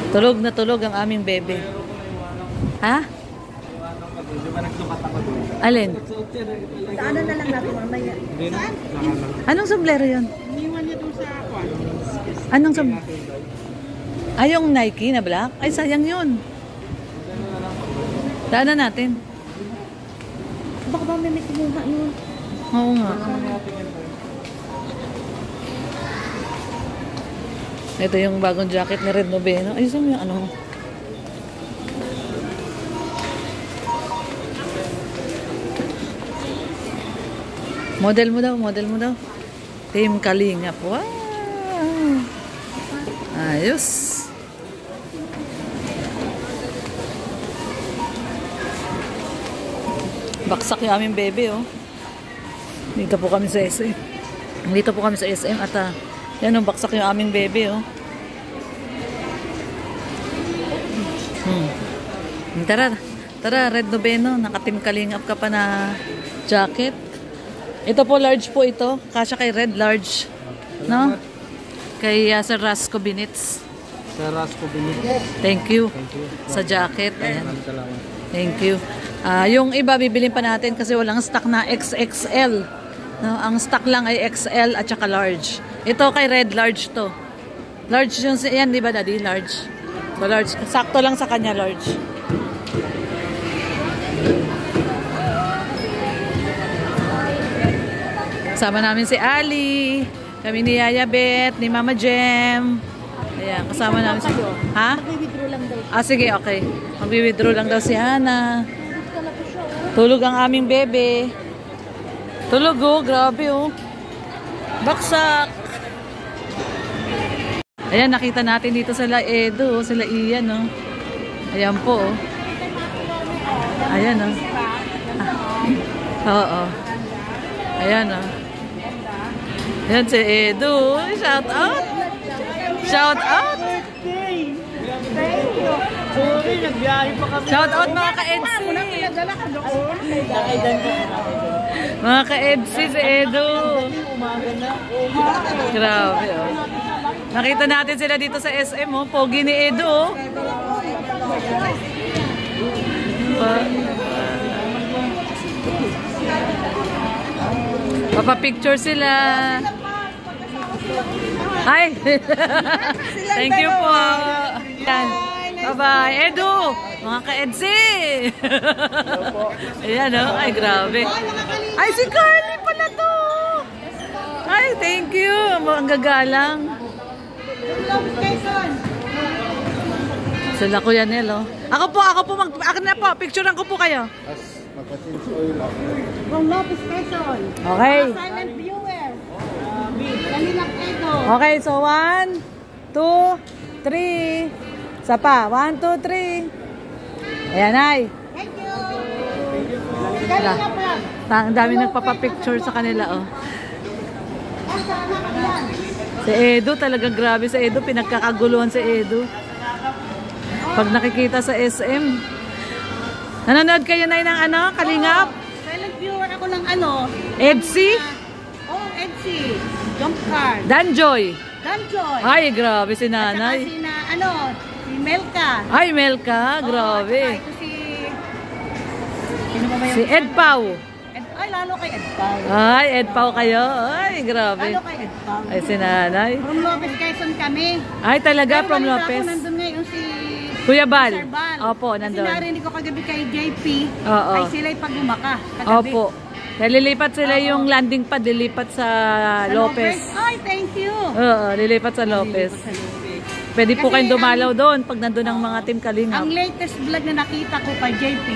Tulog na tulog ang aming bebe. Ha? Alin? Ano na lang natin mamaya. Saan? Anong sombrero yun? Iniwan niya doon sa kwan. Anong sombrero? Ay, yung Nike na black? Ay, sayang yun. Daanan natin. Baka ba may kumuha yun? Oo nga. Ito yung bagong jacket ni Red Noveno. Ayusin mo yung ano. Model mo daw, model mo daw. Team Kalingap. Wow! Ayos. Baksak yung aming bebe, oh. Dito po kami sa SM. Dito po kami sa SM at yan, oh, baksak yung aming bebe, oh. Tara, tara, Red Noveno. Naka-Team Kalingap ka pa na jacket. Ito po, large po ito. Kasya kay Red, large. No? Kay Sir Rasco Binitz. Sir Rasco Binitz. Thank you. Thank you. Sa jacket. Ayan. Thank you. Yung iba, bibilin pa natin kasi walang stock na XXL. No? Ang stock lang ay XL at saka large. Ito kay Red, large to. Large yung, yan, di ba, Daddy? Large. So, large. Sakto lang sa kanya, large. Kasama namin si Ali, kami ni Yaya Bet, ni Mama Jem. Ayan, kasama namin si... Ha? Mag-withdraw lang daw. Sige, okay. Mag-withdraw lang daw si Hana. Tulog ang aming bebe. Tulog, oh. Grabe, oh. Baksak. Ayan, nakita natin dito sila Edo, sila Ian, oh. Ayan po, oh. Ayan, oh. Oo. Ayan, oh. Ayan si Edo. Shout out. Shout out. Sorry, nagbiyahe pa kami. Shout out mga ka-EDC. Mga ka-EDC si Edo. Grabe, oh. Nakita natin sila dito sa SM, oh. Pogi ni Edo, oh. Papa-picture sila. Hi! Thank you po. Bye-bye. Edo! Mga ka-EDC! Ayan, oh. Ay, grabe. Ay, si Carly pala to! Ay, thank you. Ang gagalang. Sila Kuya Nel, oh. Ako po. Akin na po. Picturean ko po kayo. From Lopez Quezon. Okay. Silent viewer. Kalingap Edo. Okay, so 1, 2, 3. Isa pa. 1, 2, 3. Ayan, ay. Thank you. Kalingap lang. Ang dami nagpapapicture sa kanila, oh. Saan na yan? Si Edo, talagang grabe si Edo. Pinagkakaguluhan si Edo. Pag nakikita sa SM. Nanonood kayo na ng ano, Kalingap? Silent viewer ako ng ano. EDC? EDC. Jump card. Danjoy? Danjoy. Ay, grabe si At nanay. saka si na, ano, si Melka. Ay, Melka, grabe. At saka ito si... Sino ba yung... Si Ed Pau. Ay, lalo kay Ed Pau. Ay, Ed Pau kayo. Ay, grabe. Lalo kay Ed Pau. Ay, si nanay. From Lopez Quezon kami. Ay, talaga, from Balita Lopez. ako nandun ngayon si... Kuya Bal. Sir Bal. Opo, nandun. Kasi narinig ko kagabi kay JP. Oo. Ay sila'y pagumaka. Kagabi. Opo. Lilipat sila yung landing pad, lilipat sa Lopez. Ay, thank you. Oo, lilipat sa Lopez. Sa Lopez. Pwede po Kasi kayong dumalaw doon pag nandun ang mga Team Kalingap. Ang latest vlog na nakita ko kay JP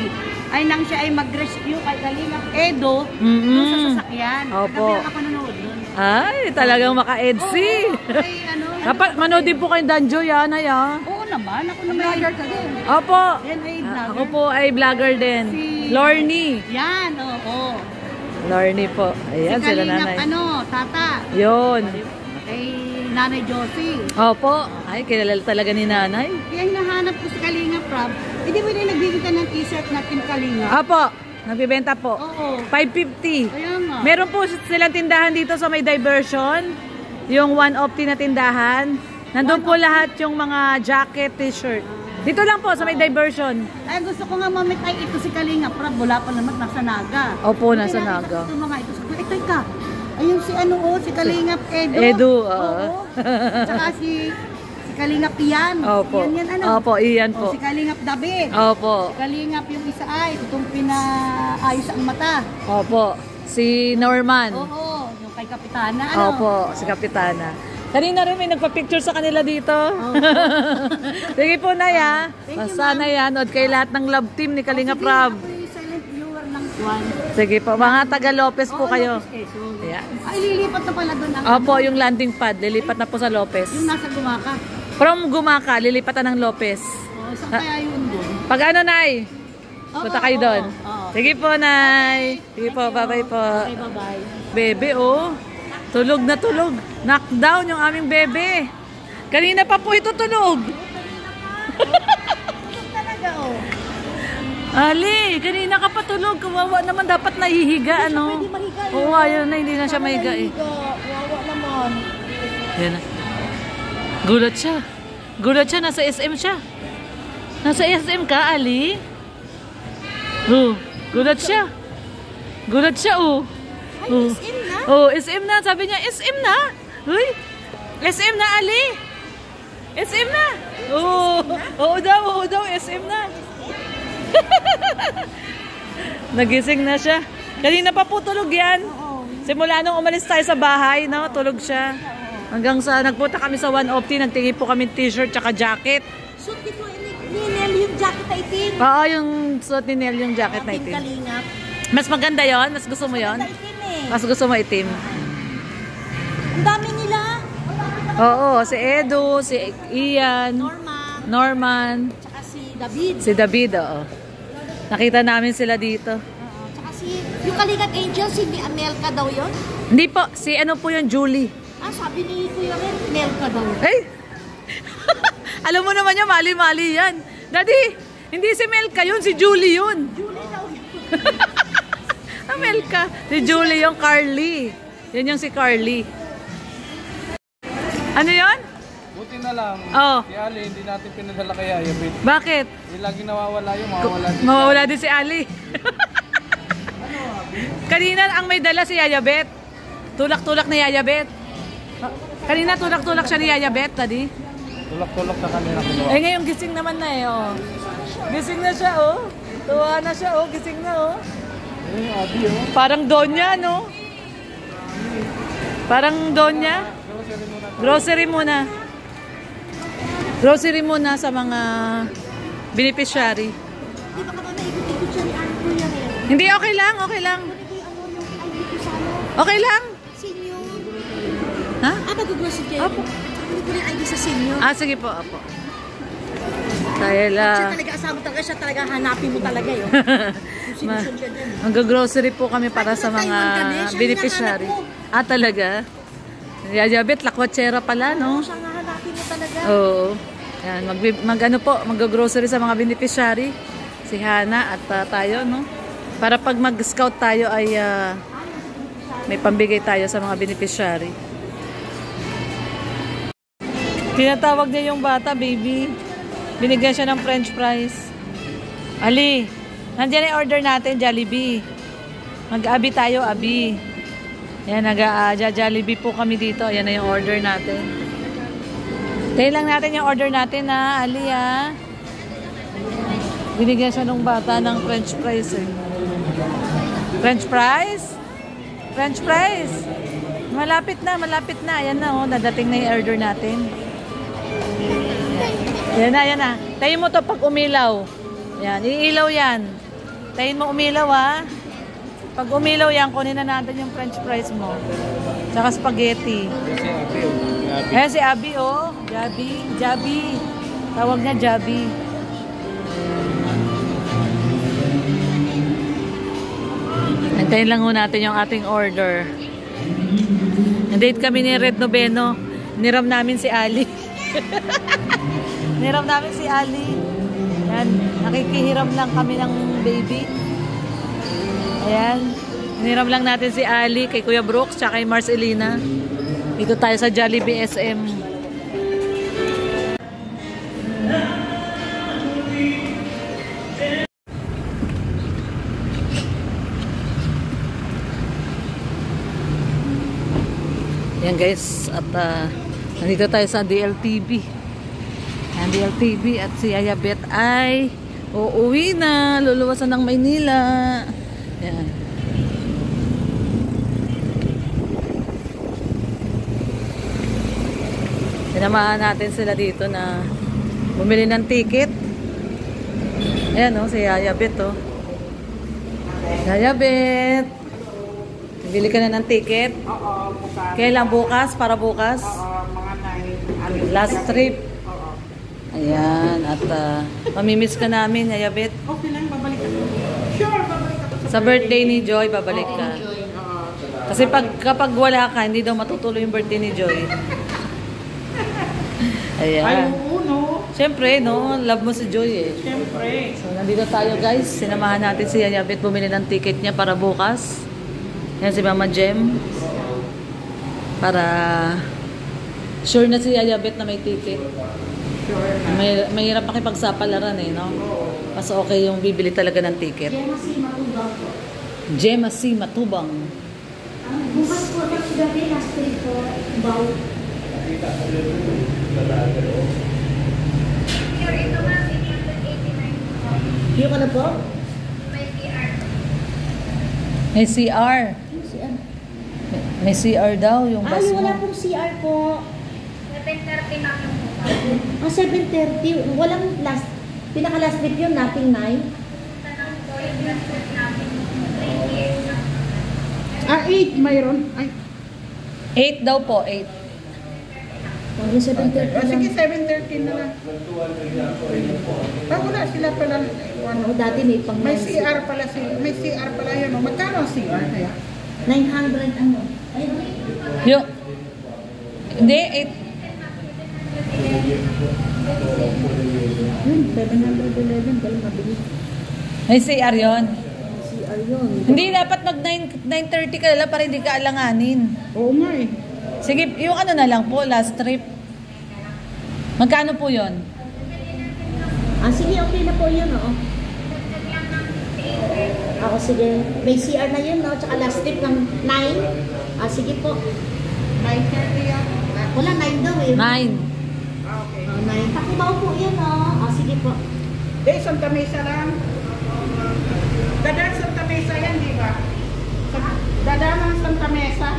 ay nang siya ay mag-rescue kay Kalingap Edo doon sa sasakyan. Opo. Kagabi ako nanood doon. Ay, talagang maka-EDC. Ay, ano? Dapat manood din po kayong Danjoy, Nay, ah. Oo naman. Ako naman. Vlogger ka din. Opo. Yan ay vlogger. Ako po ay vlogger din. Si... Lorny. Yan, oo. Lorny po. Ayan, Si sila Kalingap, nanay. ano, tata. Yun. Kay Nanay Josie. Opo. Ay, kilala talaga ni nanay. Kaya yung nahanap ko sa Kalingap, Rob, hindi mo rin nagbibigay ng t-shirt na Team Kalingap. Opo. Nagbibenta po. Oo. 550. Kaya nga. Meron po silang tindahan dito sa may diversion. Yung 1 opti na tindahan. Nandun po lahat yung mga jacket, t-shirt. Dito lang po sa may diversion. Ay, gusto ko nga mamit ay ito si Kalinga Prab. Wala pa naman, nasa Naga. Opo, nasa Naga. Ito mga ito. Ito ka. Ayun si ano oh, si Kalinga Edo. Edo, oo. Tsaka si Kalinga Pian. Opo. Yan ano. Opo, iyan po. Si Kalinga David. Opo. Si Kalinga yung isa ay itong pinaayos ang mata. Opo. Si Norman. Oo, yung kay Kapitana. Ano? Opo, si Kapitana. Kanina rin may nagpa-picture sa kanila dito. Sige po, Nay, ha. Sana yan. Od kay lahat ng love team ni Kalinga Prab. Ako yung silent viewer ng Juan. Sige po, mga taga Lopez po kayo. Lopez, Yeah. ay, lilipat na pala doon ang Opo, yung landing pad. Lilipat na po sa Lopez. yung nasa Gumaka. From Gumaka, lilipatan ng Lopez. Oh, saan kaya yun doon? Pag ano, Nay? Punta kayo doon. Oo. Sige po, Nay. Sige po, bye-bye po. Okay, bye-bye. Bebe, oh. Tulog na tulog. Knockdown yung aming bebe. Kanina pa po ito tulog. Talaga, oh. Ali, kanina ka pa tulog. Kawawa naman, dapat nahihiga, ano? Pwede mahiga yun. Oo, ayun na, hindi na siya mahiga eh. Wawa naman. Yan na. Gulat siya. Gulat siya, nasa SM siya. Nasa SM ka, Ali? Oh, gulat siya. Gulat siya, oh. Ay, SM na? Oh, SM na. Sabi niya, SM na. Uy, SM na, Ali. SM na. Oo daw, SM na. Nagising na siya. Kanina pa po tulog yan. Simula nung umalis tayo sa bahay, no, tulog siya. Hanggang sa nagpunta kami sa One Opti, nagtingin po kami t-shirt tsaka jacket. Suot dito ni Nel yung jacket na itim. Oo, yung suot ni Nel yung jacket na Ating itim. Kalingap. Mas maganda yon? Mas gusto mo yon? Na itim eh. Mas gusto mo itim? Ang dami nila. Oo, si Edo, si Ian, Norman, Tsaka si David. si David, oo. Nakita namin sila dito. Tsaka si, yung Kalingap Angel, si Amelka daw yun? Hindi po, si ano po yung Julie. Ah, sabi ni Kuya Ren, Melka daw. Ay! Alam mo naman niya, mali-mali yan. Daddy, hindi si Melka yun, si Julie yun. Julie daw yun. Melka. Si Julie yung Carly. Yan yung si Carly. Ano yun? Buti na lang. Oh. Si Ali, hindi natin pinadala kay Ayabit. Bakit? Hindi lagi nawawala yung mawawala din. Mawawala din si Ali. Kanina ang may dala si Yayabet. Tulak-tulak ni Yayabet. Kanina tulak-tulak siya ni Yayabet, Daddy. Tulak-tulak sa kanila kinuha. Eh ngayon gising naman na eh, oh. Gising na siya, oh. Tuwa na siya, oh. Gising na, oh. Abi, oh. Parang Donya, no? Parang Donya. Grocery muna. Grocery muna sa mga beneficiary. Di ba ka ba naikot-ikot siya ni Kuya Ren? Hindi, okay lang, okay lang. Ito yung ano, yung ID ko sa ano, Okay lang. senior. Ha? Ah, mag-grocery kayo? Opo. Hindi ko yung ID sa senior. Ah, sige po, apo. Tayo Siya lang. talaga, asawa talaga, siya talaga hanapin mo talaga yun. Sinusun siya dyan. Mag-grocery po kami para sa mga Taiwan kami, siya beneficiary. hinahanap Ah, talaga? Yayabet, lakwatsera pala, no? Siya nga hanapin mo talaga. Oo. Yan, ano po, mag-grocery sa mga beneficiary. Si Hana at tayo, no? Para pag mag-scout tayo ay may pambigay tayo sa mga beneficiary. Tinatawag niya yung bata, baby. Binigyan siya ng french fries. Ali, nandiyan yung order natin, Jollibee. Mag-abi tayo, abi. Yan, nag-Jollibee po kami dito. Yan na yung order natin. Tayo lang natin yung order natin, ha, Ali, ha. Binigyan siya ng bata ng french fries, eh. French fries? French fries. Malapit na, malapit na. Ayan na, oh. Nadating na yung order natin. Yan na, yan na. Tayin mo to pag umilaw. Yan, iilaw yan. Tayin mo umilaw, ha. Pag umilaw yan, kunin na natin yung french fries mo. Tsaka spaghetti. Si Abi, oh. Ayan si Abi, oh. Jabi. Tawag niya Jabi. Antayin lang ho natin yung ating order. Nandate kami ni Red Noveno. Niram namin si Ali. Niram namin si Ali. Yan. Nakikihiram lang kami ng baby. Ayan. Niram lang natin si Ali, kay Kuya Brooks, tsaka kay Marcelina. Dito tayo sa Jollibee SM. Ayan guys, at nandito tayo sa DLTV. Ayan, DLTV at si Yaya Bet ay uuwi na, luluwasan ng Maynila. Ayan. Sinamahan natin sila dito na bumili ng ticket. Ayan o, si Yaya Bet o. Yaya Bet, bili ka na ng ticket? Oo, bukas. Kailan bukas? Para bukas? Oo, mga 9. Last trip. Oo. Ayan, at mamimiss ka namin, Yaya Bet. Okay lang, babalik ako. Sure, babalik ako Sa birthday ni Joy, babalik ka. Oo. Kasi kapag wala ka, hindi daw matutuloy yung birthday ni Joy. Ay, Ayan. oo, no? Siyempre, no? Love mo si Joy eh. Siyempre. So, nandito tayo guys. Sinamahan natin si Yaya Bet bumili ng ticket niya para bukas. Yan si Mama Jem. Para sure na si Yaya Bet na may ticket. Sure na. Mahirap pakipagsapalaran eh, no? Mas okay yung bibili talaga ng ticket. Gemma C. Matubang po. Gemma C. Matubang. Bukas po ng gabi, last trip po, Baw. Yung ka na po? May CR. May CR daw yung bus Ay, mo. wala pong CR po. 7:30 na lang po. 7:30. Walang last, pinaka-last trip yun, nothing 9. Tanong po yung last trip namin. 28 na. 8 mayroon. Ay. 8 daw po, 8. Huwag yung 7:30 lang. Sige, 7:30 na lang. Wala sila pala. Oo, dati may pang May CR pala may CR pala yun. Magkano ang CR kaya? 900 ano. Ay, Yung, hindi, 8. yun, 711. Dahil mabilis. May CR yun. CR yun. Hindi, dapat mag 9:30 ka lang para hindi ka alanganin. Oo nga eh. Sige, yung ano na lang po, last trip. Magkano po yun? Sige, okay na po yun, oo. Ako, sige. May CR na yun, no? Tsaka last trip ng 9. Sige po. 9:30 yan. Wala, 9 daw eh. 9. Okay. 9. Takibaw po yun, no? Sige po. Santa Mesa lang. Dadaan Santa Mesa yan, di ba? Dadaan ng Santa Mesa.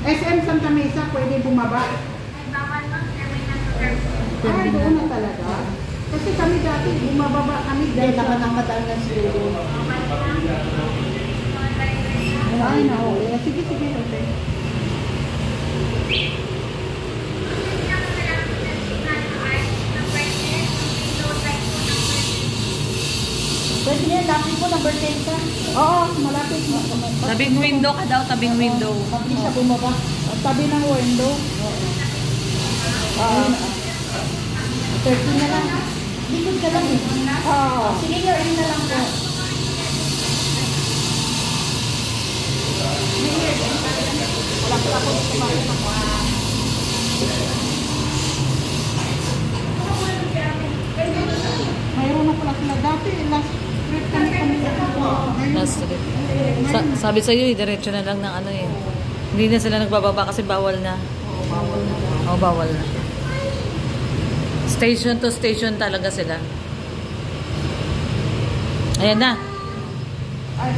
SM Santa Mesa, pwede bumaba. Ay, bawal lang. Kami na sa airport. Ay, doon na talaga. Kasi kami dati, bumababa kami Dahil dahil naman ang mataan ng siguro. Ay, na okay. Sige, sige, okay. Pwede niya, lapit po, number 10 ka. Oo, malapit. Tabing window ka daw, tabing window. Mabilis siya bumaba. Tabi ng window. 13 na lang. Likod ka lang eh. Oo. Sige, your end na lang po. Mayroon na pala sila. Dati, last trip kami Last trip. Sabi sa'yo, diretso na lang ng ano eh. Hindi na sila nagbababa kasi bawal na. Oo, bawal na. Station to station talaga sila. Ayan na. Ay,